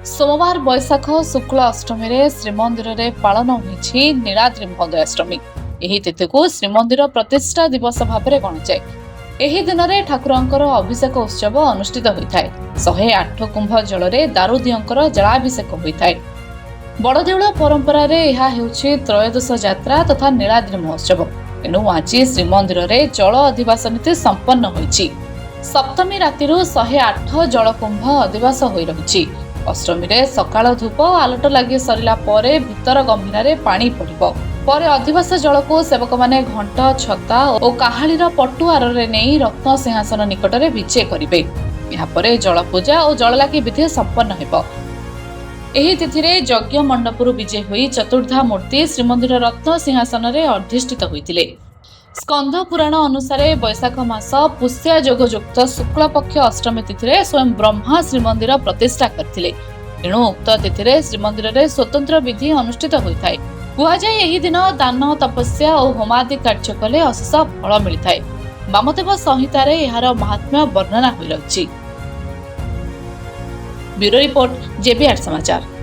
सोमवार बैशाख शुक्ल अष्टमी रे श्रीमंदिर रे पालन होइछि नीलाद्री महोदयाष्टमी। एही तिथि को श्रीमंदिर प्रतिष्ठा दिवस भाव में गणाए। एही दिन में ठाकुरंकर अभिषेक उत्सव अनुष्ठित होइथाय। 108 कुंभ जल रे दारुदियंकर जलाभिषेक होइथाय। बड़देउल परंपरा रे यह हेउछि त्रयोदश यात्रा तथा नीलाद्री महोत्सव। एनु आज श्रीमंदिर रे जल अधिवास नीति संपन्न होइछि। सप्तमी राति 108 जलकुंभ अधिवास होई रहिछि। अष्टमी रे सकाळ धूप आलट लागि सरिला परे भीतर गंभीर पानी पड़िबो। परे अधिवास जल को सेवक माने घंट छता और काहालीर पटुआर रे नेई रत्न सिंहासन निकट रे विचे करिवे। या परे जल पूजा और जल लागि विधि संपन्न हेबो। एही तिथि रे यज्ञ मंडपरु विजय होई चतुर्धा मूर्ति श्रीमंदिर रत्न सिंहासन रे अधिष्ठित होइतिले। स्कंध पुराण अनुसार बैशाख मास पुष्य योगयुक्त शुक्ल पक्ष अष्टमी तिथि रे स्वयं ब्रह्मा श्रीमंदिर प्रतिष्ठा करथिले। एणु उक्त तिथि रे श्रीमंदिर रे स्वतंत्र विधि अनुष्ठित होइथाय। कुहाजाय एही दिन दान तपस्या और होमादि कार्य कले अशेष फल मिलिथाय। वामदेव संहिता रे एहार महात्म्य वर्णना होई रहिछि। ब्यूरो रिपोर्ट JBR समाचार।